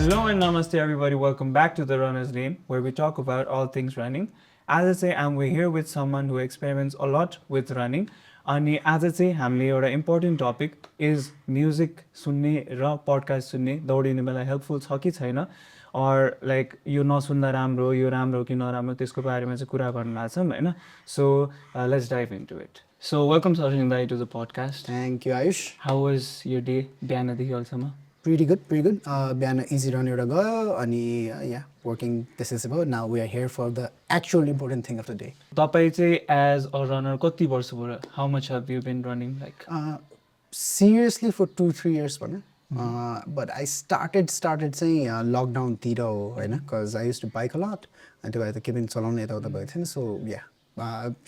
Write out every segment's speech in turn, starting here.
Hello and namaste, everybody. Welcome back to the Runner's Lane, where we talk about all things running. As I say, we're here with someone who experiments a lot with running. अनि आज चाहिँ हामीले एउटा important topic is music सुन्ने र podcast सुन्ने दौडिने बेला हेल्पफुल छ कि छैन अर लाइक यो नसुन्दा राम्रो यो राम्रो कि नराम्रो त्यसको बारेमा चाहिँ कुरा गर्न लाग्छौँ होइन so let's dive into it so welcome Shashank दाइ to the podcast Thank you, Ayush. How was your day बिहानदेखि अहिलेसम्म Pretty good, pretty good. बिहान easy run एउटा गयो अनि yeah, working त्यसै भयो. Now we are here for the actual important thing of the day. तपाईँ चाहिँ एज अ रनर कति वर्ष भयो how much have you been running like Seriously for 2-3 years भनौँ. But I started चाहिँ लकडाउनतिर हो होइन because I used to bike a lot. अनि त्यो भएर त केही पनि चलाउने यताउता भएको थिएन so yeah.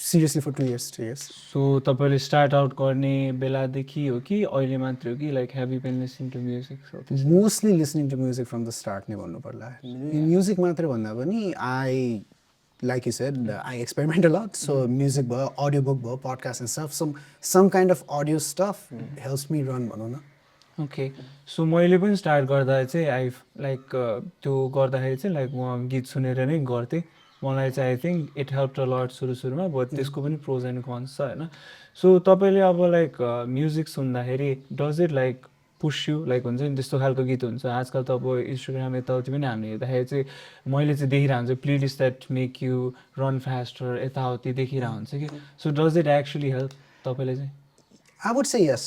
Seriously for 2 years, 3 years. So तपाईँले स्टार्ट आउट गर्ने बेलादेखि हो कि अहिले मात्र हो कि like have you been listening to music Mostly listening to music from the start नै भन्नु पर्ला. Music मात्र भन्दा पनि like you said, I experiment a lot. So music भयो, audiobook भयो, podcast and stuff. Some kind of audio stuff helps me run भनौँ न. ओके सो मैले पनि स्टार्ट गर्दा चाहिँ आई लाइक त्यो गर्दाखेरि चाहिँ लाइक म गीत सुनेर नै गर्थेँ मलाई चाहिँ I think it help a lot सुरुमा बट त्यसको पनि प्रोज एन्ड कन्स छ होइन सो तपाईँले अब लाइक म्युजिक सुन्दाखेरि does it like push you like हुन्छ नि त्यस्तो खालको गीत हुन्छ आजकल त अब इन्स्टाग्राम यताउति पनि हामीले हेर्दाखेरि चाहिँ मैले चाहिँ देखिरहेको हुन्छ playlist that make you run faster यताउति देखिरहेको हुन्छ कि so does it actually help तपाईँले चाहिँ I would say yes.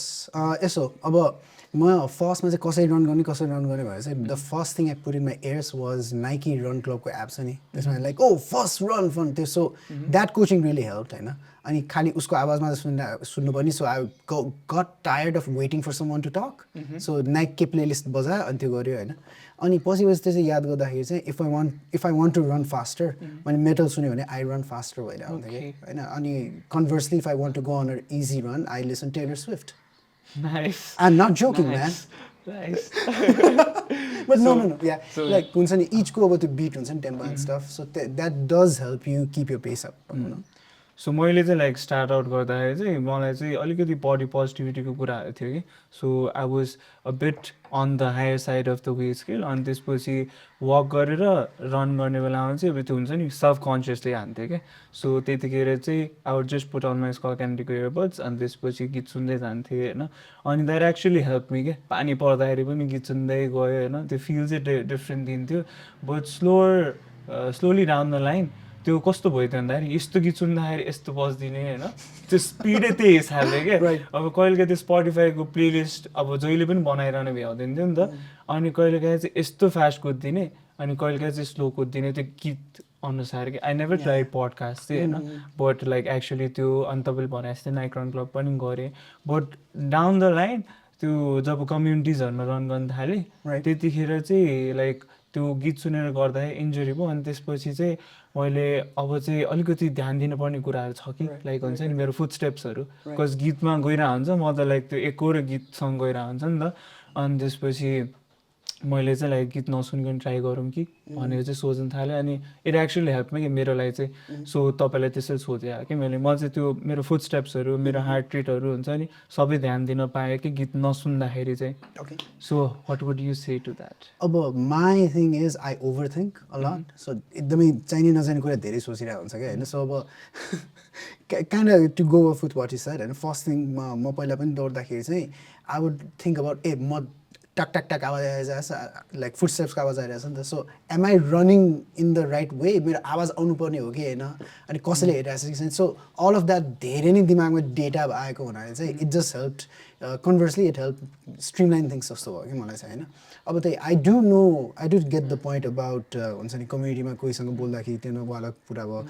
यसो अब म फर्स्टमा चाहिँ कसरी रन गर्ने भएर चाहिँ the first thing I put in my ears was Nike run क्लबको एप छ नि त्यसमा like oh first run fun त्यो so that coaching really help होइन अनि खालि उसको आवाजमा सुन्नु पनि so I got tired of waiting for someone to talk so Nike के प्लेलिस्ट बजायो अनि त्यो गऱ्यो होइन अनि पछि चाहिँ याद गर्दाखेरि चाहिँ if I want to run faster मैले मेटल सुन्यो भने आई रन फास्टर भएर आउँथ्यो कि होइन अनि conversely if I want to go on a easy run I listen Taylor Swift Nice. I'm not joking, Nice. Nice. But no, yeah. Like, हुन्छ नि each go about the beat हुन्छ नि tempo and stuff. So that does help you keep your pace up. You know? So मैले चाहिँ like start out गर्दाखेरि चाहिँ मलाई चाहिँ अलिकति बडी पोजिटिभिटीको कुराहरू थियो कि so I was a bit on the higher side of the way scale अनि त्यसपछि वक गरेर रन गर्ने बेलामा चाहिँ अब त्यो हुन्छ नि सब कन्सियसली हान्थ्यो क्या सो त्यतिखेर चाहिँ I would just put on my skull क्यान्डीको इयरबड्स अनि त्यसपछि गीत सुन्दै जान्थेँ होइन अनि द्याट एक्चुली हेल्प मी क्या पानी पर्दाखेरि पनि गीत सुन्दै गयो होइन त्यो फिल चाहिँ डिफ्रेन्ट दिन्थ्यो but slowly down the line त्यो कस्तो भयो त भन्दाखेरि यस्तो गीत सुन्दाखेरि यस्तो बजिदिने होइन त्यो स्पिडै त्यही हिसाबले क्या अब कहिलेकाहीँ त्यो स्पोटिफाईको प्लेलिस्ट अब जहिले पनि बनाइरहने भ्याउँदैन थियो नि त अनि कहिलेकाहीँ चाहिँ यस्तो फास्ट कुद्दिने अनि कहिलेकाहीँ चाहिँ स्लो कुद्दिने त्यो गीत अनुसार कि आई नेभर ट्राई पडकास्ट चाहिँ होइन बट लाइक एक्चुली त्यो अनि तपाईँले भने जस्तै नाइक रन क्लब पनि गरेँ बट डाउन द लाइन त्यो जब कम्युनिटिजहरूमा रन गर्न थालेँ त्यतिखेर चाहिँ लाइक त्यो गीत सुनेर गर्दाखेरि इन्जुरी भयो अनि त्यसपछि चाहिँ मैले अब चाहिँ अलिकति ध्यान दिनुपर्ने कुराहरू छ कि लाइक हुन्छ नि मेरो फुट स्टेप्सहरू बिकज गीतमा गइरहेको हुन्छ म त लाइक त्यो एकहोरो गीतसँग गइरहेको हुन्छ नि त अनि त्यसपछि मैले चाहिँ लाइक गीत नसुनिकन ट्राई गरौँ कि भनेर चाहिँ सोच्न थालेँ अनि इट एक्चुली हेल्प कि मेरो लागि चाहिँ सो तपाईँलाई त्यसरी सोचेँ कि मैले म चाहिँ त्यो मेरो फुट स्टेप्सहरू मेरो हार्ट रेटहरू हुन्छ नि सबै ध्यान दिन पाएँ कि गीत नसुन्दाखेरि चाहिँ so what would you say to that अब my thing is I overthink a lot so एकदमै चाहिने नचाहिने कुरा धेरै सोचिरहेको हुन्छ क्या होइन सो अब kind to go off with what is side होइन फर्स्ट थिङ म पहिला पनि दौड्दाखेरि चाहिँ आई वुड थिङ्क अबाउट म टक टक टक आवाज आइरहेछ लाइक फुट स्टेप्सको आवाज आइरहेछ नि त so am I running in the right way मेरो आवाज आउनुपर्ने हो कि होइन अनि कसैले हेरिरहेछ कि छैन सो अल अफ द्याट धेरै नै दिमागमा डेटा आएको हुनाले चाहिँ it just help conversely it help streamline things जस्तो भयो कि मलाई चाहिँ होइन अब त्यही I do get the point about हुन्छ नि कम्युनिटीमा कोहीसँग बोल्दाखेरि त्यो नवाला कुरा भयो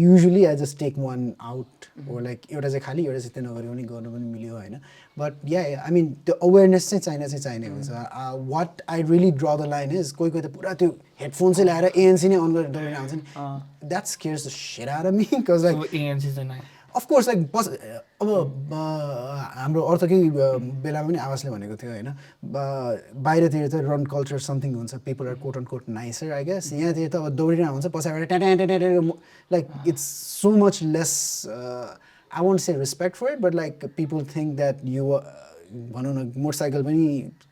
usually I just take one out हो लाइक एउटा चाहिँ खालि एउटा चाहिँ त्यो नगरेको पनि गर्नु पनि मिल्यो होइन बट या आई मिन त्यो अवेरनेस चाहिँ चाहिने हुन्छ what I really draw the line is कोही त पुरा त्यो हेडफोन चाहिँ ल्याएर एएनसी नै अन गरेर दौडिन आउँछ नि that scares the shit out of me because like of course like अब हाम्रो अर्थकै बेलामा पनि आवाजले भनेको थियो होइन बाहिरतिर त रन कल्चर समथिङ हुन्छ people are quote and quote nicer I guess यहाँतिर त अब दौडिरहेको हुन्छ पछाडि ट्याट्याट्याट्या like it's so much less I won't say respect for it, but like people think that भनौँ न मोटरसाइकल पनि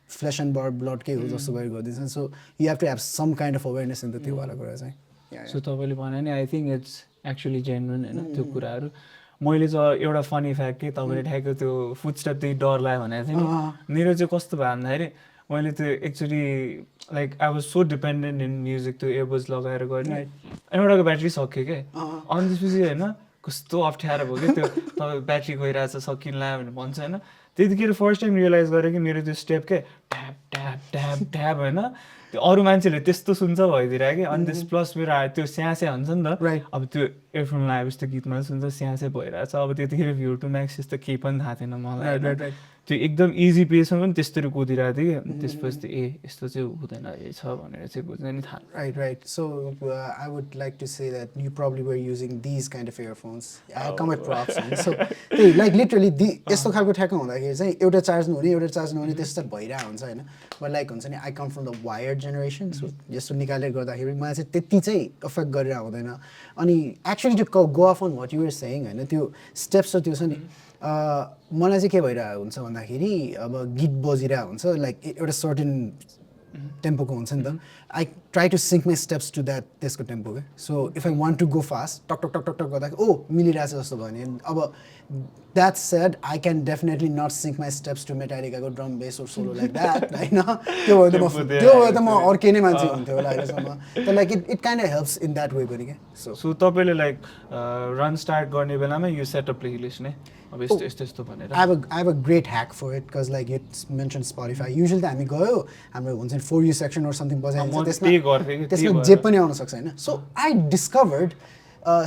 फ्लेस एन्ड ब्लडकै हो जस्तो गरी गरिदिन्छ so you have to have some kind of awareness in the त्यो वाला कुरा चाहिँ सो तपाईँले भने नि I think it's actually genuine होइन त्यो कुराहरू मैले चाहिँ एउटा फनी फ्याक्ट के तपाईँले ठ्याक्क त्यो फुटस्टेपदेखि डर लाग्यो भनेको थिएँ नि मेरो चाहिँ कस्तो भयो भन्दाखेरि मैले त्यो actually like I was so dependent in music त्यो एयरबड्स लगाएर गर्ने एउटाको ब्याट्री सक्यो क्या अनि त्यसपछि होइन कस्तो अप्ठ्यारो भयो कि त्यो तपाईँ ब्याट्री गइरहेछ सकिन लाग्यो भने भन्छ होइन त्यतिखेर फर्स्ट टाइम रियलाइज गरेँ कि मेरो त्यो स्टेप के ट्याप ट्याप ट्याप ट्याप होइन त्यो अरू मान्छेले त्यस्तो सुन्छ भइदिरहेको कि अनि त्यस प्लस मेरो त्यो स्यासे हुन्छ नि त अब त्यो एयरफोन लगाएपछि त्यो गीतमा सुन्छ स्यासे भइरहेछ अब त्यतिखेर भ्यू टु म्याक्स त्यस्तो केही पनि थाहा थिएन मलाई त्यो एकदम इजी पेसमा पनि त्यस्तरी कुदिरहेको थियो कि त्यसपछि त ए यस्तो चाहिँ हुँदैन रहेछ भनेर चाहिँ बुझ्न नि थाहा Right. So I would like to say that you probably were using these kind of earphones. I come with props. So त्यही like literally यस्तो खालको ठ्याक्क हुँदाखेरि चाहिँ एउटा चार्ज नहुने एउटा चार्ज नहुने त्यस्तो त भइरहेको हुन्छ होइन बट लाइक हुन्छ नि I come from the wired generation so यस्तो निकालेर गर्दाखेरि मलाई चाहिँ त्यति चाहिँ अफेक्ट गरेर हुँदैन अनि एक्चुली त्यो go off on what you're saying होइन त्यो स्टेप्स र त्यो छ नि मलाई चाहिँ के भइरहेको हुन्छ भन्दाखेरि अब गीत बजिरहेको हुन्छ लाइक एउटा सर्टेन टेम्पोको हुन्छ नि त I try to sync my steps to that त्यसको टेम्पो क्या so if I want to go fast टक टक टक टक टक गर्दाखेरि ओ मिलिरहेछ जस्तो भयो भने अब that said I can definitely not sync my steps to मेटालिकाको drum bass or solo like that होइन त्यो भए त म अर्कै नै मान्छे हुन्थ्यो होला अहिलेसम्म त like it kind of helps in that way पनि क्या सो तपाईँले लाइक रन स्टार्ट गर्ने बेलामा यो सेटअप प्लेलिस्ट नै अब यस्तो यस्तो यस्तो भनेर I have a great hack for it because like you mentioned Spotify. Usually त हामी गयो हाम्रो हुन्छ नि for you section or something बजाइन्छ त्यसमा जे पनि आउन सक्छ होइन सो आई डिस्कभर्ड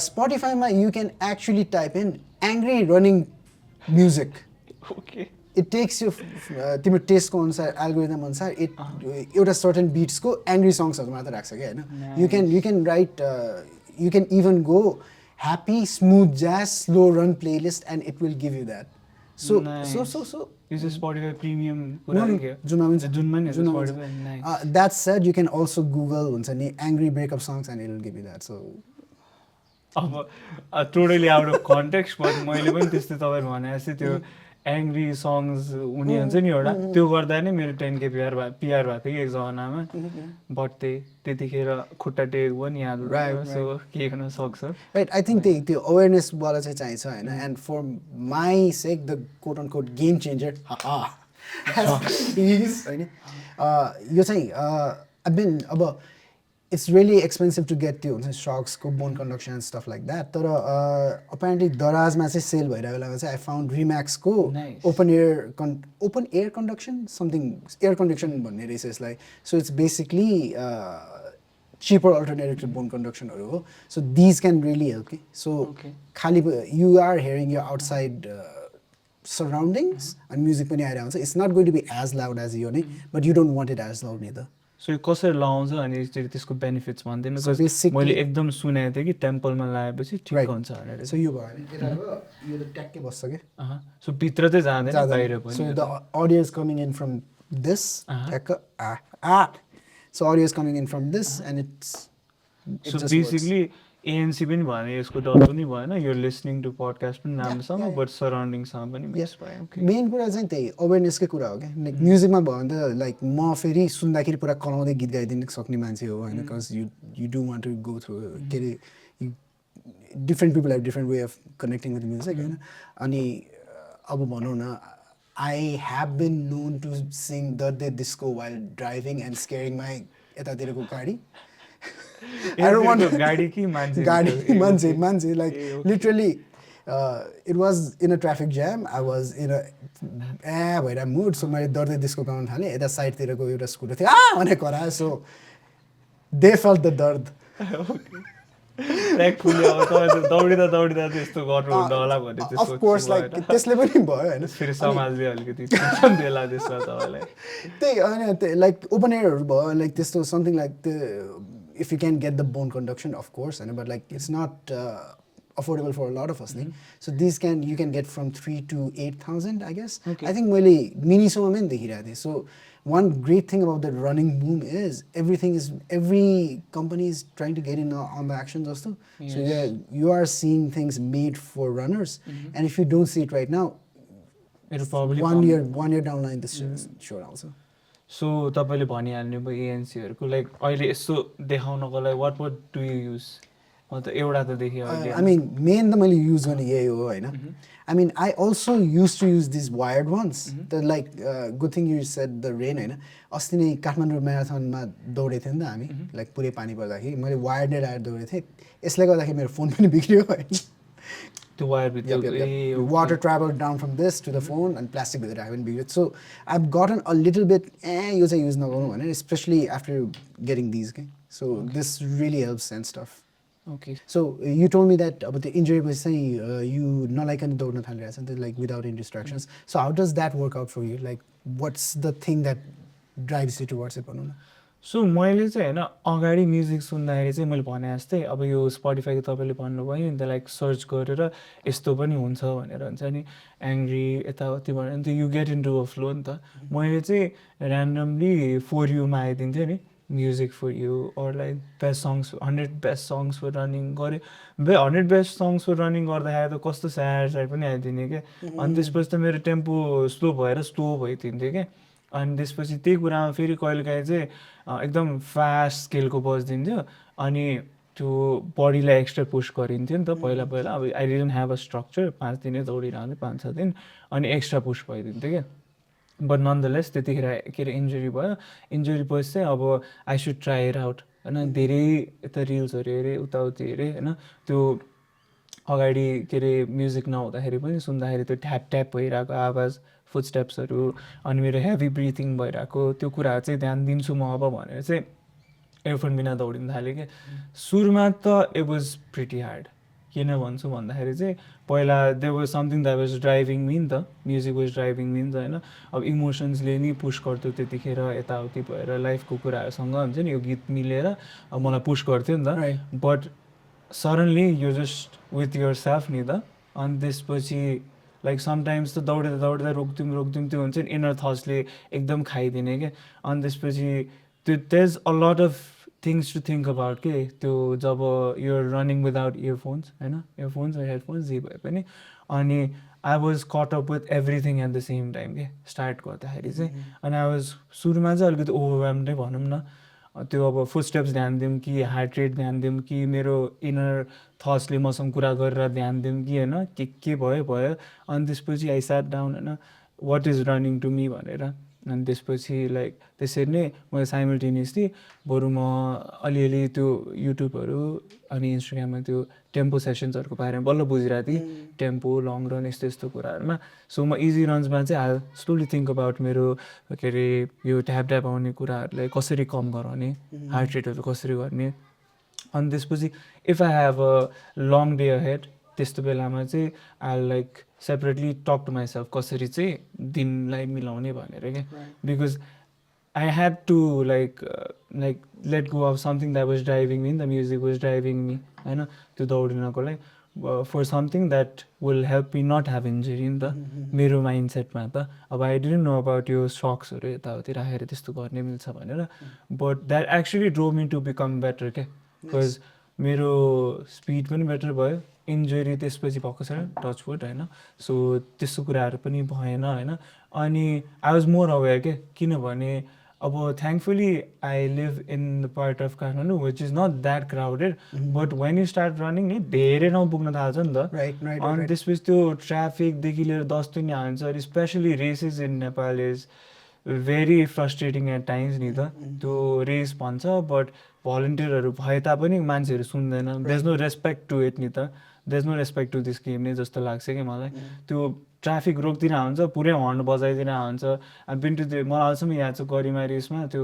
स्पोटिफाईमा you can actually type in angry running music okay it takes you तिम्रो टेस्टको अनुसार एल्गोरिदम अनुसार एउटा सर्टेन बिट्सको एङ्ग्री सङ्ग्सहरू मात्र राख्छ क्या होइन you can right you can even go happy smooth jazz slow run playlist and it will give you that so this is Spotify premium that said you can also google huncha ni angry breakup songs and it will give you that so अब totally out of context but मैले पनि त्यस्तै तपाईँहरू भने जस्तै त्यो angry songs हुने हुन्छ नि एउटा त्यो गर्दा नै मेरो 10K पिआर भएको थियो कि एक जमानामा बट त्यतिखेर खुट्टा टेक पनि याद सो के गर्न सक्छ राइट आई थिङ्क त्यो अवेरनेसवाला चाहिँ चाहिन्छ होइन and for my sake the quote on quote game changer होइन यो चाहिँ अब it's really expensive to get त्यो हुन्छ सक्सको bone conduction stuff like that तर अपेरेन्टली दराजमा चाहिँ सेल भइरहेको बेलामा चाहिँ आई फाउन्ड रिम्याक्सको open air conduction something air conduction भन्ने रहेछ यसलाई so it's basically cheaper alternative to bone कन्डक्सनहरू हो so these can really help कि सो खालि you are hearing your outside surroundings अनि म्युजिक पनि आइरहेको हुन्छ it's not going to be as loud as यो नै but you don't want it as loud नि त सो यो कसरी लगाउँछ अनि त्यसको बेनिफिट्स भन्दैन मैले एकदम सुनेको थिएँ कि टेम्पलमा लगाएपछि ठिक हुन्छ भनेर सो यो भयो यो त ट्याक्कै बस्छ क्या सो भित्र चाहिँ जाँदैन बाहिर पनि so the audio is coming in from this ट्याक्क so audio is coming in from this and it's so basically ANC पनि भएन यसको डर पनि भएन यो लिसनिङ टु पडकास्ट पनि राम्रोसँग बट सराउन्डिङसँग पनि मिक्स भयो मेन कुरा चाहिँ त्यही अवेरनेसकै कुरा हो क्या लाइक म्युजिकमा भयो भने त लाइक म फेरि सुन्दाखेरि पुरा कराउँदै गीत गाइदिनु सक्ने मान्छे हो होइन because you do want to go through के अरे different people have different way of connecting with music होइन अनि अब भनौँ न I have been known to sing Dard-e disco while driving and scaring my यतातिरको गाडी मान्छे like literally it was in a traffic jam I was in a भइरहेको mood so मैले दर्दै डिस्को गाउनु थालेँ यता साइडतिरको एउटा स्कुटर थियो भने करायो सो दे फेल्ट द दर्द दौडिँदा त्यस्तो गर्नुहुन्न होला भन्ने अफकोर्स लाइक त्यसले पनि भयो होइन फेरि समाजले अलिकति देला त्यसमा तपाईँलाई त्यही होइन लाइक ओपन एयरहरू भयो लाइक त्यस्तो समथिङ लाइक त्यो if you can get the bone conduction of course but like it's not affordable for a lot of us so these you can get from 3 to 8,000 I guess I think मैले Miniso में देखिरहेको थिएँ so one great thing about the running boom is every company is trying to get in on the action also so you are seeing things made for runners and if you don't see it right now It'll probably 1 year come. 1 year down the line this sure आउँछ. So तपाईँले भनिहाल्नु भयो एएनसीहरूको like अहिले यसो देखाउनको लागि what do you use अन्त एउटा त देखेँ अहिले I mean मेन त मैले युज गर्ने यही हो होइन. I mean I also used to use these wired ones. The like good thing you said the rain होइन. अस्ति नै काठमाडौँ म्याराथनमा दौडेको थियौँ नि त हामी लाइक पुरै पानी पर्दाखेरि मैले वायर्ड नै लगाएर दौडेको थिएँ. यसले गर्दाखेरि मेरो फोन पनि बिग्रियो होइन. त्यो वायरभित्र Water traveled down from this to the phone and plastic भित्र राख्यो भने बिग्रियो. So I've gotten a little bit यो चाहिँ युज नगरौँ भनेर especially after getting these. So this really helps and stuff. Okay. So you told me that अब त्यो इन्जुरी पछि चाहिँ you नलाइकन दौड्न थालिरहेछ नि त like without any distractions. So how does that work out for you? Like what's the thing that drives you towards it भनौँ न. So मैले चाहिँ होइन अगाडि म्युजिक सुन्दाखेरि चाहिँ मैले भने जस्तै अब यो स्पोटिफाईको तपाईँले भन्नुभयो नि त लाइक सर्च गरेर यस्तो पनि हुन्छ भनेर हुन्छ नि एङ्ग्री यताउति भनेर अन्त you get into a flow नि त. मैले चाहिँ ऱ्यान्डमली फोर युमा आइदिन्थेँ नि music for you or like best songs 100 best songs for running गऱ्यो 100 बेस्ट सङ्ग्स फर रनिङ गर्दाखेरि त कस्तो स्याड पनि आइदिने क्या. अनि त्यसपछि त मेरो टेम्पो स्लो भएर स्लो भइदिन्थ्यो क्या. अनि त्यसपछि त्यही कुरामा फेरि कहिलेकाहीँ चाहिँ एकदम फास्ट स्केलको बजिदिन्थ्यो अनि त्यो बडीलाई एक्स्ट्रा पुस गरिन्थ्यो नि त पहिला पहिला. अब I didn't have a structure 5 दिनै दौडिरहन्थ्यो 5-6 दिन अनि एक्स्ट्रा पुस भइदिन्थ्यो क्या. बट नन्दलेस त्यतिखेर के अरे इन्जुरी भयो. इन्जुरी पछि चाहिँ अब I should try it out होइन. धेरै यता रिल्सहरू हेरेँ उताउति हेरेँ होइन. त्यो अगाडि के अरे म्युजिक नहुँदाखेरि पनि सुन्दाखेरि त्यो ट्याप ट्याप भइरहेको आवाज फुटस्टेप्सहरू अनि मेरो हेभी ब्रिथिङ भइरहेको त्यो कुराहरू चाहिँ ध्यान दिन्छु म अब भनेर चाहिँ एयरफोन बिना दौडिन थालेँ कि. सुरुमा त इट वाज प्रिटी हार्ड. किन भन्छु भन्दाखेरि चाहिँ पहिला there was something that was driving me नि त. म्युजिक वाज ड्राइभिङ मी नि त होइन. अब इमोसन्सले नि पुस गर्थ्यो त्यतिखेर यताउति भएर लाइफको कुराहरूसँग हुन्छ नि यो गीत मिलेर अब मलाई पुस गर्थ्यो नि त. But suddenly you just with yourself नि त. अनि त्यसपछि लाइक समटाइम्स त दौडिँदा दौडिँदा रोक्दिउँ त्यो हुन्छ नि इनर थट्सले एकदम खाइदिने क्या. अनि त्यसपछि त्यो there is a lot of things to think about के त्यो जब युआर रनिङ विदाउट इयरफोन्स होइन इयरफोन्स हेडफोन्स जे भए पनि. अनि I was caught up with everything at the same time के स्टार्ट गर्दाखेरि चाहिँ. अनि आई वाज सुरुमा चाहिँ अलिकति ओभरवेल्म नै भनौँ न. त्यो अब फुटस्टेप्स ध्यान दिउँ कि हार्ट रेट ध्यान दिउँ कि मेरो इनर थट्सले मसँग कुरा गरेर ध्यान दिउँ कि होइन के भयो भयो. अनि त्यसपछि आई स्याट डाउन होइन what is running to me भनेर. अनि त्यसपछि लाइक त्यसरी नै मैले साइमल्टेनियसली बरु म अलिअलि त्यो युट्युबहरू अनि इन्स्टाग्राममा त्यो टेम्पो सेसन्सहरूको बारेमा बल्ल बुझिरहेको थिएँ. टेम्पो लङ रन यस्तो यस्तो कुराहरूमा. सो म इजी रन्समा चाहिँ आई स्लोली थिङ्क अबाउट मेरो के अरे यो ट्याप ट्याप आउने कुराहरूलाई कसरी कम गराउने हार्ट रेटहरू कसरी गर्ने. अनि त्यसपछि if I have a long day ahead त्यस्तो बेलामा चाहिँ I like separately talk to myself कसरी चाहिँ दिनलाई मिलाउने भनेर क्या. Because I had to like let go of something that was driving me. The music was driving me होइन त्यो दौडिनको लागि for something that will help me not have injury नि त मेरो माइन्ड सेटमा त. अब आई डिडन्ट नो अबाउट यो सक्सहरू यताउति राखेर त्यस्तो गर्ने मिल्छ भनेर. But that actually drew me to become better क्या. बिकज मेरो स्पिड पनि बेटर भयो. इन्जुरी त्यसपछि भएको छैन टचवुड होइन. सो त्यस्तो कुराहरू पनि भएन होइन. अनि आई वाज मोर अवेर के किनभने अब thankfully I live in the part of Kathmandu which is not that crowded. But when you start running नि धेरै ठाउँ पुग्न थाल्छ नि त. अनि त्यसपछि त्यो ट्राफिकदेखि लिएर 10 दिन हाल्छ. Specially races in Nepal is very frustrating at times नि त. त्यो रेस भन्छ बट भलन्टियरहरू भए तापनि मान्छेहरू सुन्दैन. There is no respect to it नि त. There is no respect to this game नै जस्तो लाग्छ कि मलाई. त्यो ट्राफिक रोक्दिन हुन्छ पुरै हर्न बजाइदिन हुन्छ. अनि पिन्टु त्यो मलाई अहिलेसम्म याद छ गरिमा रेसमा त्यो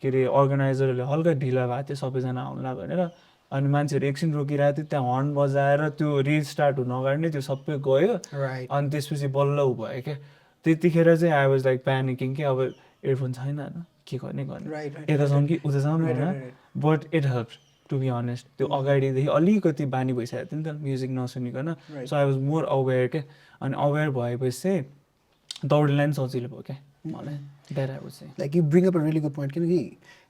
के अरे अर्गनाइजरहरूले हल्का ढिला भएको थियो सबैजना आउला भनेर. अनि मान्छेहरू एकछिन रोकिरहेको थियो त्यहाँ हर्न बजाएर त्यो रेस स्टार्ट हुन अगाडि नै त्यो सबै गयो. अनि त्यसपछि बल्ल उ भयो क्या. त्यतिखेर चाहिँ आई वाज लाइक प्यानिकिङ कि अब इयरफोन छैन होइन के गर्ने यतासम्म कि उतासम्म होइन. But it help to be honest. त्यो अगाडिदेखि अलिकति बानी भइसकेको थियो नि त म्युजिक नसुनिकन. So I was more aware क्या. अनि अवेर भएपछि चाहिँ दौडिनलाई पनि सजिलो भयो क्या मलाई. That I would say like you bring up a really good point. किनकि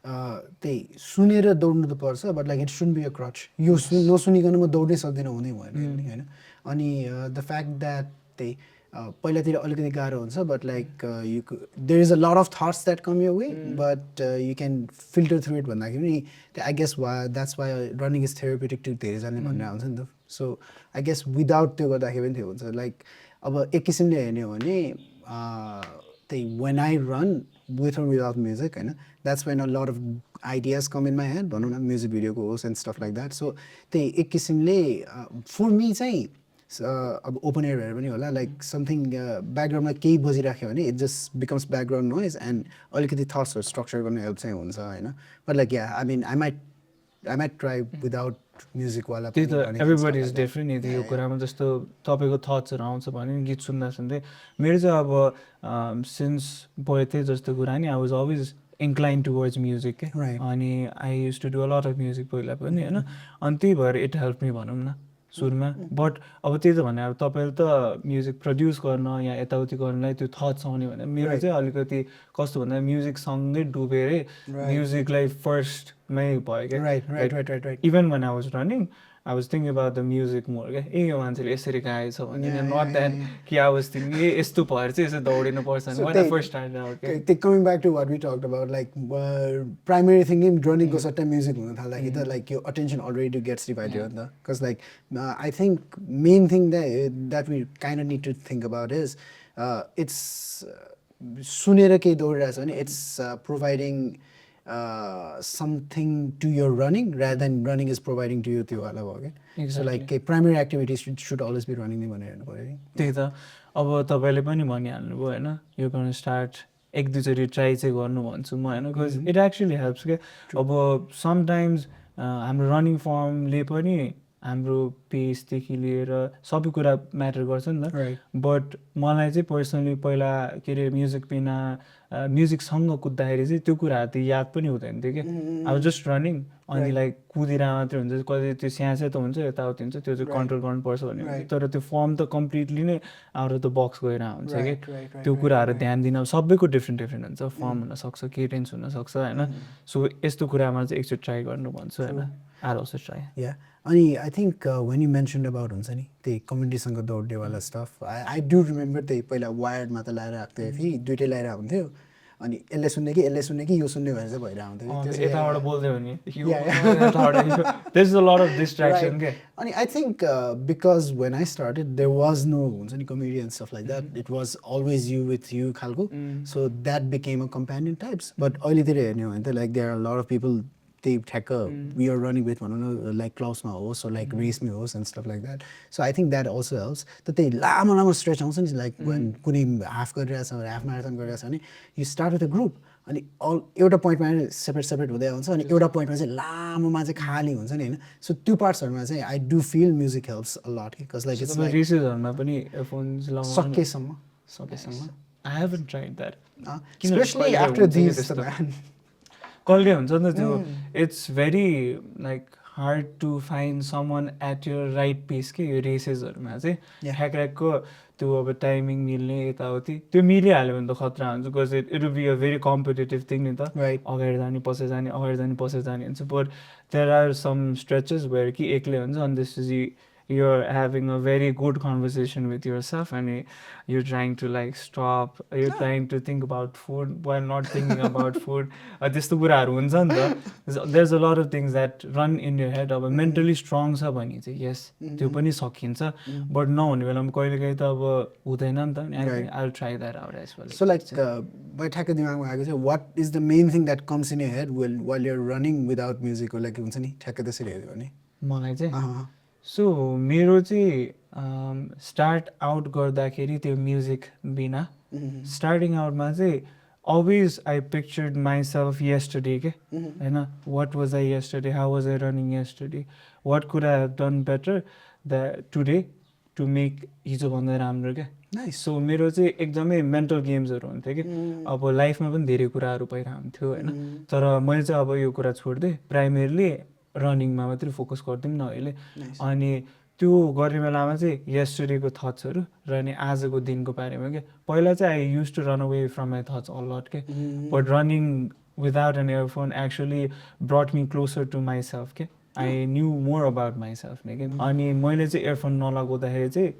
त्यही सुनेर दौड्नु त पर्छ but like it should be a crutch. यो नसुनिकन म दौड्नै सक्दिनँ हुँदै भएन होइन. अनि द फ्याक्ट द्याट त्यही पहिलातिर अलिकति गाह्रो हुन्छ but like you there is a lot of thoughts that come your way but you can filter through it भन्दाखेरि नि I guess that's why running is therapeutic to धेरैजनाले भनेर आउँछ नि त सो आई गेस विदाउट त्यो गर्दाखेरि पनि त्यो हुन्छ लाइक अब एक किसिमले हेर्ने हो भने त्यही when I run with or without music होइन that's when a lot of ideas com in my head भनौँ न म्युजिक भिडियोको होस् and stuff like that so त्यही एक किसिमले फर मी चाहिँ अब ओपन एयर भएर पनि होला लाइक समथिङ ब्याकग्राउन्डमा केही बजिराख्यो भने it just becomes background noise and अलिकति थट्सहरू स्ट्रक्चर गर्ने हेल्प चाहिँ हुन्छ होइन but like yeah I mean I might try without म्युजिकवाला त्यही त एभ्रिबडी इज डिफ्रेन्ट यदि यो कुरामा जस्तो तपाईँको थट्सहरू आउँछ भने गीत सुन्दा सुन्दै मेरो चाहिँ अब सिन्स पढ्थेँ जस्तो कुरा नि I was always incline towards music के अनि I use to do a lot of music पहिला पनि होइन अनि त्यही भएर इट हेल्प मी भनौँ न सुरुमा बट अब त्यही त भने अब तपाईँले त म्युजिक प्रड्युस गर्न या यताउति गर्नलाई त्यो थट्स आउने भने मेरो चाहिँ अलिकति कस्तो भन्दा म्युजिकसँगै डुबेरै म्युजिकलाई फर्स्टमै भयो क्या even when I was running I was thinking about the music more क्या ए यो मान्छेले यसरी गाएछ भने नट द्याट कि I was thinking ए यस्तो भएर चाहिँ यसो दौडिनु पर्छ भने when I first started out क्या coming back to what we talked about like primary thing रनिङको सट्टा म्युजिक हुन थाल्दाखेरि त लाइक यो अटेन्सन अलरेडी गेट्स डिभाइडेड हो नि त because like I think main thing that we kind of need to think about is it's सुनेर केही दौडिरहेको छ भने it's providing something to your running rather than running is providing to you त्यो वाला भयो क्या so like primary activities should always be running नै भनेर हेर्नु पऱ्यो नि त्यही त अब तपाईँले पनि भनिहाल्नुभयो होइन यो गर्न स्टार्ट एक दुईचोटि ट्राई चाहिँ गर्नु भन्छु म होइन बिकज इट एक्चुली हेल्प्स क्या अब समटाइम्स हाम्रो रनिङ फर्मले पनि हाम्रो पेसदेखि लिएर सबै कुरा म्याटर गर्छ नि त बट मलाई चाहिँ पर्सनली पहिला के अरे म्युजिक बिना म्युजिकसँग कुद्दाखेरि चाहिँ त्यो कुराहरू त याद पनि हुँदैन थियो कि अब जस्ट रनिङ अनि लाइक कुदिरहेको मात्रै हुन्छ कति त्यो स्यासे त हुन्छ यताउति हुन्छ त्यो चाहिँ कन्ट्रोल गर्नुपर्छ भने तर त्यो फर्म त कम्प्लिटली नै आउट अफ द बक्स गएर हुन्छ कि त्यो कुराहरू ध्यान दिन सबैको डिफ्रेन्ट डिफ्रेन्ट हुन्छ फर्म हुनसक्छ केटेन्स हुनसक्छ होइन सो यस्तो कुरामा चाहिँ एकचोटि ट्राई गर्नु भन्छु होइन आर अल्सो ट्राई या अनि I think when you mention about हुन्छ नि त्यही कम्युनिटीसँग दौड्नेवाला स्टफ आई डु रिमेम्बर त्यही पहिला वायर्डमा त लगाएर आएको थियो कि दुइटै लगाएर हुन्थ्यो अनि यसले सुन्ने कि यो सुन्ने भएर चाहिँ भइरहेको हुन्थ्यो यताबाट बोल्दै भने अनि I think because when I started there was no हुन्छ नि comedian stuff like that it was always you with you खालको so that became a companion types but अहिलेतिर हेर्ने हो भने त like there are lot of people त्यही ठ्याक्क वी आर रनिङ विथ भनौँ न लाइक क्लाउसमा होस् लाइक रेसमै होस् and stuff like that so I think that also helps त त्यही लामो लामो स्ट्रेच आउँछ नि लाइक कुनै हाफ गरिरहेछ हाफ म्याराथन गरिरहेछ भने you start with a group अनि एउटा पोइन्टमा सेपरेट हुँदै आउँछ अनि एउटा पोइन्टमा चाहिँ लामोमा चाहिँ खाली हुन्छ नि होइन सो त्यो पार्ट्सहरूमा चाहिँ I do feel music helps a lot कि कज लाइक इट्स रेसेसहरूमा पनि सकेसम्म I haven't tried that specially after this man कहिले हुन्छ नि त त्यो it's very like hard to find someone at your right pace के यो रेसेसहरूमा चाहिँ ह्याक्रको त्यो अब टाइमिङ मिल्ने यताउति त्यो मिलिहाल्यो भने त खतरा हुन्छ because it will be a very competitive thing नि त अगाडि जाने पछि जाने अगाडि जाने पछि जाने हुन्छ but there are some stretches भएर कि एक्लै हुन्छ अनि त्यसपछि you're having a very good conversation with yourself and you're trying to like stop, you're trying to think about food while not thinking about food. त्यस्तो कुराहरू हुन्छ नि त there's a lot of things that run in your head अब mentally strong छ भने चाहिँ yes त्यो पनि सकिन्छ बट नहुने बेलामा कहिलेकाहीँ त अब हुँदैन नि त I'll try that out as well. So like by ठ्याक्क दिमागमा आएको चाहिँ what is the main thing that comes in your head while you're running without music or like हुन्छ नि ठ्याक्क त्यसरी हेऱ्यो भने मलाई चाहिँ सो मेरो चाहिँ स्टार्ट आउट गर्दाखेरि त्यो म्युजिक बिना स्टार्टिङ आउटमा चाहिँ always I pictured myself yesterday के होइन what was I yesterday how was I running yesterday what could I have done better the today to make हिजोभन्दा राम्रो क्या सो मेरो चाहिँ एकदमै मेन्टल गेम्सहरू हुन्थ्यो कि अब लाइफमा पनि धेरै कुराहरू भइरहेको हुन्थ्यो होइन तर मैले चाहिँ अब यो कुरा छोडिदिएँ प्राइमेरीली रनिङमा मात्रै फोकस गरिदिउँ न अहिले अनि त्यो गर्ने बेलामा चाहिँ यस्टरडेको थट्सहरू र अनि आजको दिनको बारेमा क्या पहिला चाहिँ I use to run away from my thoughts a lot के but running without an earphone actually brought me closer to myself के I knew more about myself नै के अनि मैले चाहिँ इयरफोन नलगाउँदाखेरि चाहिँ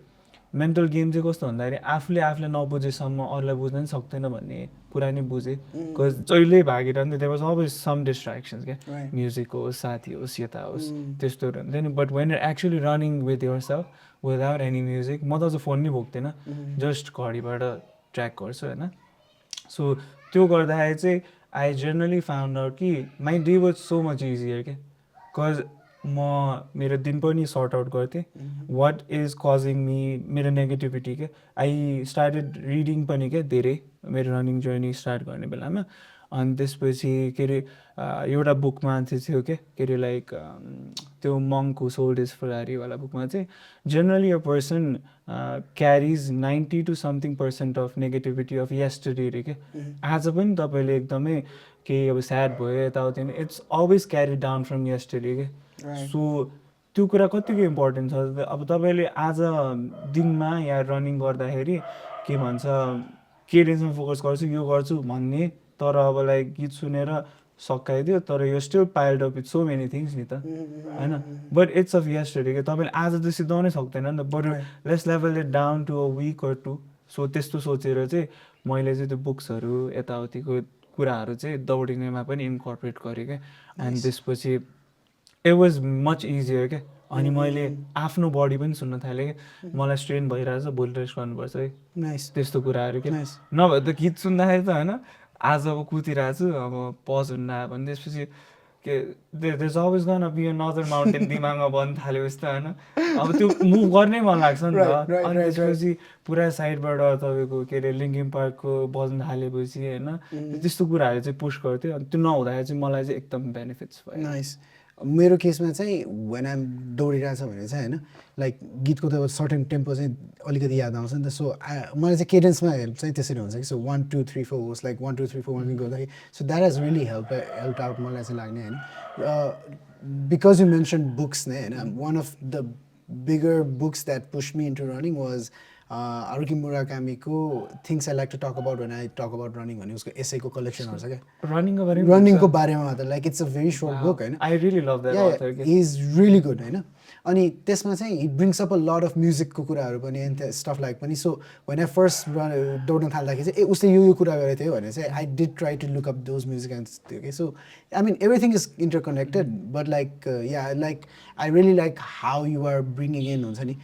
मेन्टल गेम चाहिँ कस्तो भन्दाखेरि आफूले आफूलाई नबुझेसम्म अरूलाई बुझ्न पनि सक्दैन भन्ने कुरा नि बुझेँ। बिकज जहिले भागिरहनु देयर वाज अलवेज सम डिस्ट्र्याक्सन्स क्या, Right. म्युजिक होस्, साथी होस्, यता होस्, Mm. त्यस्तोहरू हुन्थ्यो नि। But when you're actually running with yourself without any music, म त अझ फोन नै बोक्दैन, जस्ट घडीबाट ट्र्याक गर्छु होइन। सो त्यो गर्दाखेरि चाहिँ आई जेनरली फाउन्ड आउट कि my day was so much easier क्या। कज म मेरो दिन पनि सर्ट आउट गर्थेँ, वाट इज कजिङ मी, मेरो नेगेटिभिटी क्या। आई स्टार्टेड रिडिङ पनि क्या धेरै मेरो रनिङ जर्नी स्टार्ट गर्ने बेलामा। अनि त्यसपछि के अरे एउटा बुकमा चाहिँ थियो क्या, के अरे लाइक त्यो मङ्क हु सोल्ड हिज फरारीवाला बुकमा चाहिँ generally a person क्यारिज 90 to something % of negativity of yesterday अरे क्या। आज पनि तपाईँले एकदमै केही अब स्याड भयो यताउति, it's always carry down from yesterday क्या। Right. सो त्यो कुरा कतिको इम्पोर्टेन्ट छ। अब तपाईँले आज दिनमा या रनिङ गर्दाखेरि के भन्छ केडेन्समा फोकस गर्छु, यो गर्छु भन्ने, तर अब लाइक गीत सुनेर सकाइदियो, तर यो still piled up with so many things नि त होइन। बट इट्स अफ यस्टरडे क्या, तपाईँले आज त सिद्धाउनै सक्दैन नि त, बरु let's level it down to a week or two. सो त्यस्तो सोचेर चाहिँ मैले चाहिँ त्यो बुक्सहरू यताउतिको कुराहरू चाहिँ दौडिनेमा पनि इन्कर्पोरेट गरेँ क्या। अनि त्यसपछि इट वाज मच इजियर क्या। अनि मैले आफ्नो बडी पनि सुन्न थालेँ क्या, मलाई स्ट्रेन भइरहेछ, भोलि रेस्ट गर्नुपर्छ है, Nice. त्यस्तो कुराहरू क्या। Nice. नभए त गीत सुन्दाखेरि त होइन, आज अब कुदिरहेको छु, अब पज हुन्न आयो भने त्यसपछि के there is always gonna be another mountain दिमागमा बन्द थाल्यो यस्तो होइन। अब त्यो मुभ गर्नै मन लाग्छ नि Right, त। right, अनि right, त्यसपछि पुरा साइडबाट तपाईँको के अरे लिङ्किन पार्कको बज्न थालेपछि होइन, त्यस्तो कुराहरू चाहिँ पुस गर्थ्यो। अनि त्यो नहुँदाखेरि चाहिँ मलाई चाहिँ एकदम बेनिफिट्स भयो। नाइस। मेरो केसमा चाहिँ वेन आइम दौडिरहेछ भने चाहिँ होइन, लाइक गीतको त सर्टेन टेम्पो चाहिँ अलिकति याद आउँछ नि त। सो मलाई चाहिँ केडेन्समा हेल्प चाहिँ त्यसरी हुन्छ कि, सो 1 2 3 4 होस्, लाइक 1 2 3 4 1 गर्दाखेरि, so that has really help out मलाई चाहिँ लाग्ने होइन। बिकज यु मेन्सन बुक्स नै होइन, one of the bigger books that push me into running was Haruki मुराकामीको things I like to talk about when I talk about running भन्ने उसको एसेको कलेक्सनहरू छ क्या, रनिङको बारेमा रनिङको बारेमा मात्र। Like it's a very short book होइन, I really love that author के। इज रियली गुड होइन। अनि त्यसमा चाहिँ it brings up a lot of म्युजिकको कुराहरू पनि एन्ड स्टफ लाइक पनि। सो वेन आई फर्स्ट दौड्न थाल्दाखेरि चाहिँ उसले यो कुरा गरेको थियो भने चाहिँ I did try to look up those music and थियो कि। So I mean everything is interconnected, but like yeah like I really like how you are bringing in हुन्छ नि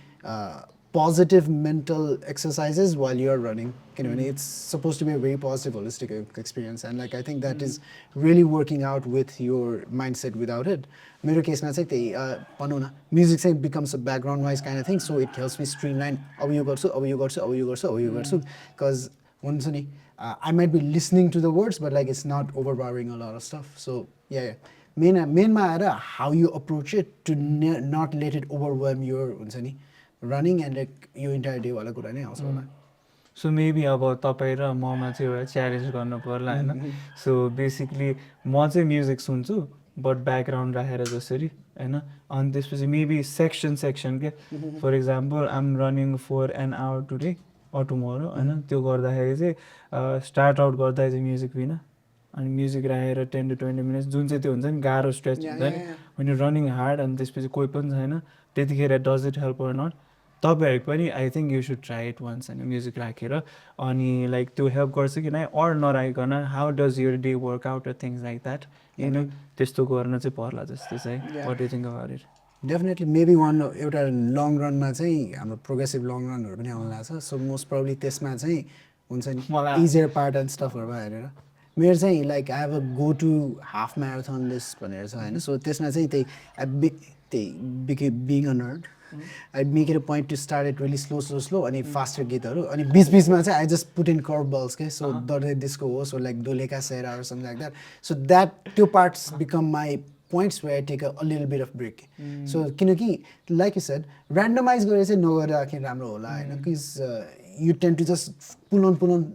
positive mental exercises while you're running, किनभने it's supposed to be a very positive holistic experience, and like I think that is really working out with your mindset without it. मेरो केसमा चाहिँ त्यही भनौँ न, music चाहिँ becomes a background noise kind of thing, so it helps me streamline, अब यो गर्छु, अब यो गर्छु, अब यो गर्छु, अब यो गर्छु, because हुन्छ नि I might be listening to the words but like it's not overpowering a lot of stuff. So yeah. मेनमा आएर how you approach it to not let it overwhelm your हुन्छ नि रनिङ एन्ड लाइक यो entire डेवाला कुरा नै आउँछ होला। So maybe अब तपाईँ र ममा चाहिँ एउटा च्यालेन्ज गर्नु पर्ला होइन। सो बेसिकली म चाहिँ म्युजिक सुन्छु बट ब्याकग्राउन्ड राखेर जसरी होइन। अनि त्यसपछि मेबी सेक्सन के, for example I am running for an hour today or tomorrow होइन, त्यो गर्दाखेरि चाहिँ स्टार्ट आउट गर्दा चाहिँ म्युजिक बिना, अनि म्युजिक राखेर 10 to 20 मिनट्स, जुन चाहिँ त्यो हुन्छ नि गाह्रो स्ट्रेच हुन्छ नि when you're रनिङ हार्ड, अनि त्यसपछि कोही पनि छैन त्यतिखेर does it help or not, तपाईँहरू पनि I think you should try it once होइन, म्युजिक राखेर। अनि लाइक त्यो हेल्प गर्छ कि नै अर नराखिकन how does your day work out or things like that होइन, त्यस्तो गर्न चाहिँ पर्ला जस्तो चाहिँ। What do you think about it? Definitely maybe one एउटा लङ रनमा चाहिँ हाम्रो प्रोग्रेसिभ लङ रनहरू पनि आउनु लाग्छ। सो मोस्ट प्रब्ली त्यसमा चाहिँ हुन्छ नि इजियर पार्ट एन्ड स्टफहरूमा हेरेर मेरो चाहिँ like I have a go to half marathon list भनेर छ होइन। सो त्यसमा चाहिँ त्यही being a nerd I make it a point to start it really slow अनि फास्टर गीतहरू, अनि बिचमा चाहिँ I just put in curve balls के, सो दर्दै डिस्को होस्, लाइक दोलेका सेरा something like that. So that त्यो parts become my points where I take a little bit of brake. So किनकि लाइक यु सेड ऱ्यान्डमाइज गरेर चाहिँ नगरिराख्ने राम्रो होला होइन, because you tend to just pull on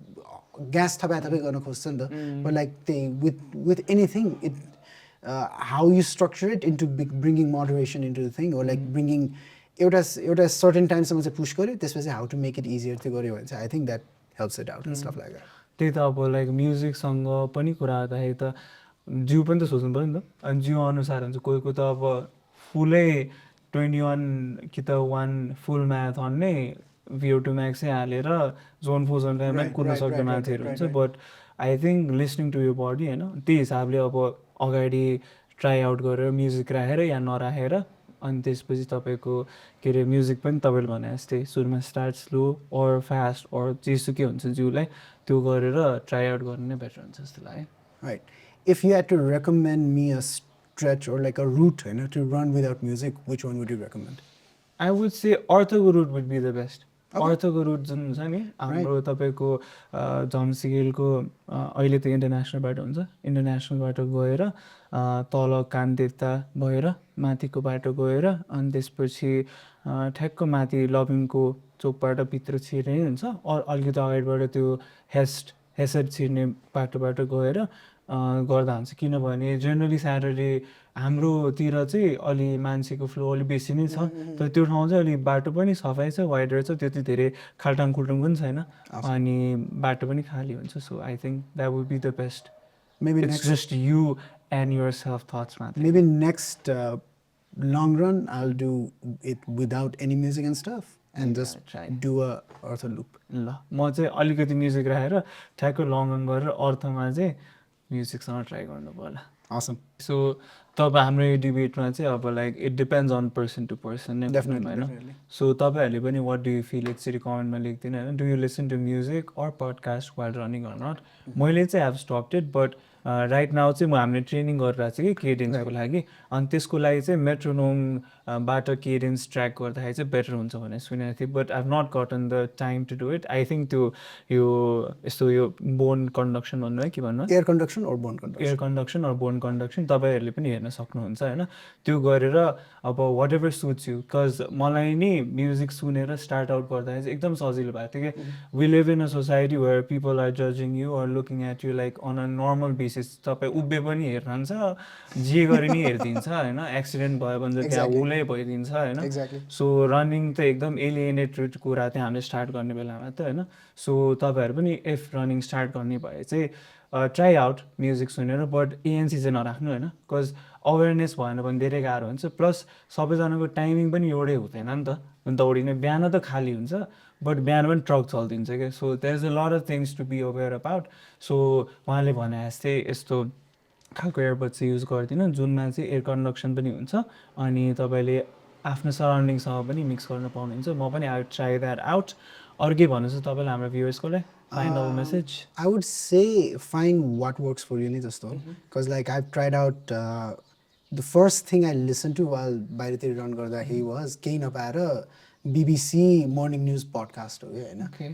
gas थपाइ गर्न खोज्छ नि त। बट लाइक त्यही with anything it how you structure it into bringing motivation into the thing, or like bringing एउटा सर्टेन टाइमसम्म चाहिँ पुस गऱ्यो, त्यसपछि how to make it easier त्यो गऱ्यो भने चाहिँ I think that helps it out and stuff like that. त्यही त अब लाइक म्युजिकसँग पनि कुरा गर्दाखेरि त जिउ पनि त सोच्नु पऱ्यो नि त, अनि जिउ अनुसार हुन्छ। कोहीको त अब फुलै 21 कि त 1 फुल म्याराथन नै VO2 म्याक्सै हालेर जोन फोजोनमा कुद्न सक्ने मान्छेहरू हुन्छ but I think listening to your body होइन त्यही हिसाबले अब अगाडि ट्राई आउट गरेर म्युजिक राखेर या नराखेर अनि त्यसपछि तपाईँको के अरे म्युजिक पनि तपाईँले भने जस्तै सुरुमा start slow or fast or जेसुकै हुन्छ जिउलाई त्यो गरेर ट्राई आउट गर्नु नै बेटर हुन्छ जस्तो लाग्यो Right. If you had to recommend me a stretch or like a route, to run without music, which one would you recommend? I would say अर्थको route would be the best Okay. अर्थको route जुन हुन्छ नि हाम्रो तपाईँको झम्सिगेलको अहिले त international बाटो हुन्छ इन्टरनेसनल बाटो गएर तल कानदेवता भएर माथिको बाटो गएर अनि त्यसपछि ठ्याक्क माथि लभिङको चोकबाट भित्र छिर्ने हुन्छ अलिकति अगाडिबाट त्यो हेसेड छिर्ने बाटोबाट गएर गर्दा हुन्छ किनभने जेनरली स्याटरडे हाम्रोतिर चाहिँ अलि मान्छेको फ्लो अलिक बेसी नै छ तर त्यो ठाउँ चाहिँ अलिक बाटो पनि सफाइ छ वाइडर छ त्यति धेरै खाल्टाङ खुल्टुङ पनि छैन अनि बाटो पनि खाली हुन्छ so I think that would be the best Maybe it's next, just you and yourself thoughts मात्र maybe next long run, I'll do it without any music and stuff, and Yeah, just try. do a ortho loop. ल म चाहिँ अलिकति music राखेर ठ्याक्क long run गरेर अर्थमा चाहिँ म्युजिकसँग ट्राई गर्नु पर्ला Awesome. सो तब हाम्रो यो डिबेटमा चाहिँ अब like it depends on person to person नै Definitely, होइन definitely. सो तपाईँहरूले पनि वाट डु यु फिल एकचोटि कमेन्टमा लेखिदिनु होइन do you listen to music or podcast while running or not मैले चाहिँ have stopped it but right now चाहिँ म हामीले ट्रेनिङ गरिरहेको छु कि केडेन्सको लागि अनि त्यसको लागि चाहिँ मेट्रोनोमबाट केडेन्स ट्र्याक गर्दाखेरि चाहिँ बेटर हुन्छ भनेर सुनेको थिएँ but I have not gotten the time to do it I think त्यो यो यस्तो यो बोन कन्डक्सन भन्नु है के भन्नु Air conduction or bone conduction? Air conduction or bone conduction तपाईँहरूले पनि हेर्न सक्नुहुन्छ होइन त्यो गरेर अब whatever suits you because मलाई नि म्युजिक सुनेर स्टार्ट आउट गर्दाखेरि चाहिँ एकदम सजिलो भएको थियो कि we live in a society where people are जजिङ you or looking at you like on a normal basis तपाईँ उभ्ए पनि हेर्नुहुन्छ जे गरे नि हेरिदिन्छ होइन एक्सिडेन्ट भयो भने चाहिँ त्यहाँ Exactly. उसले भइदिन्छ होइन Exactly. सो रनिङ त एकदम एलिएनेटेड कुरा चाहिँ हामीले स्टार्ट गर्ने बेलामा त होइन सो तपाईँहरू पनि इफ रनिङ स्टार्ट गर्ने भए चाहिँ ट्राई आउट म्युजिक सुनेर बट एएनसी चाहिँ नराख्नु होइन बिकज अवेरनेस भएन भने धेरै गाह्रो हुन्छ प्लस सबैजनाको टाइमिङ पनि एउटै हुँदैन नि त दौडिने बिहान त खाली हुन्छ बट बिहान पनि ट्रक चलिदिन्छ क्या so there is a lot of things to be aware about so उहाँले भने जस्तै यस्तो खालको एयरबड चाहिँ युज गर्दिनँ जुनमा चाहिँ एयर कन्डक्सन पनि हुन्छ अनि तपाईँले आफ्नो सराउन्डिङसँग पनि मिक्स गर्न पाउनुहुन्छ म पनि आई ट्राई द्याट आउट अरू के भन्नु छ तपाईँलाई हाम्रो भ्युवर्सको लागि final message I would say find what works for you, just though. Because like I've tried out the first thing I listened to while बाहिरतिर run गर्दाखेरि was केही नपाएर BBC morning news podcast हो होइन. Okay.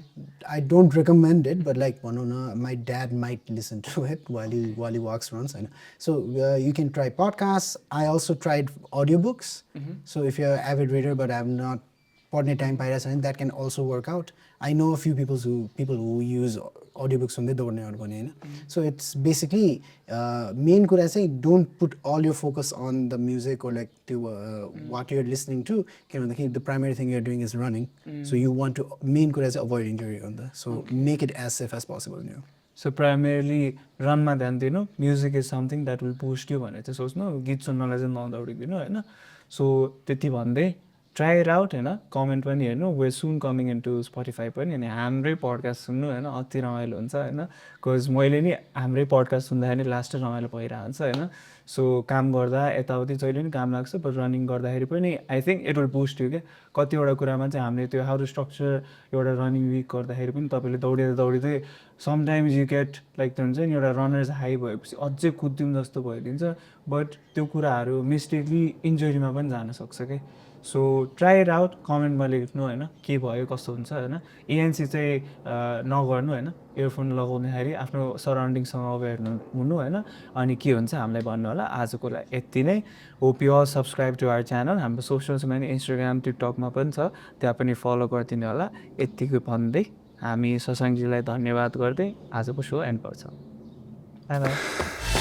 I don't recommend it, but like भनौँ न my dad might listen to it while he walks runs होइन. So you can try podcasts. I also tried audiobooks. So if you're an avid reader but I'm not पढ्ने time पाइरहेको छ भने that can also work out I know a few people who use audiobooks हुँदै दौड्नेहरू पनि होइन so it's basically main कुरा चाहिँ don't put all your focus on the music or like त्यो वाट युआर लिसनिङ टु के भन्दाखेरि the primary thing you're doing is running so you want to main कुरा चाहिँ अभोइड इन्जुरी हो नि त so make it as safe as possible you know so primarily रनमा ध्यान दिनु music is something that will boost you भनेर चाहिँ सोच्नु गीत सुन्नलाई चाहिँ नदौडिदिनु होइन सो त्यति भन्दै ट्राई इट आउट होइन कमेन्ट पनि हेर्नु we soon coming into Spotify पनि अनि हाम्रै पडकास्ट सुन्नु होइन अति रमाइलो हुन्छ होइन बिकज मैले नि हाम्रै पडकास्ट सुन्दाखेरि नि लास्ट रमाइलो भइरहेको हुन्छ होइन सो काम गर्दा यताउति जहिले पनि काम लाग्छ बट रनिङ गर्दाखेरि पनि I think it will boost you क्या कतिवटा कुरामा चाहिँ हामीले त्यो हाउ टु स्ट्रक्चर एउटा रनिङ विक गर्दाखेरि पनि तपाईँले दौडिँदै दौडिँदै समटाइम्स यु गेट लाइक त्यो हुन्छ नि एउटा रनर्स हाई भएपछि अझै कुद्यौँ जस्तो भइदिन्छ बट त्यो कुराहरू मिस्टेकली इन्जुरीमा पनि जान सक्छ क्या सो ट्राई इट आउट कमेन्टमा लेख्नु होइन के भयो कस्तो हुन्छ होइन एएनसी चाहिँ नगर्नु होइन इयरफोन लगाउँदाखेरि आफ्नो सराउन्डिङसँग अवेर हुनु होइन अनि के हुन्छ हामीलाई भन्नु होला आजको लागि यति नै hope you all subscribe to our channel हाम्रो सोसियल्समा नि इन्स्टाग्राम टिकटकमा पनि छ त्यहाँ पनि फलो गरिदिनु होला यतिको भन्दै हामी शशाङ्कजीलाई धन्यवाद गर्दै आजको सो एन्ड गर्छौँ बाई बाई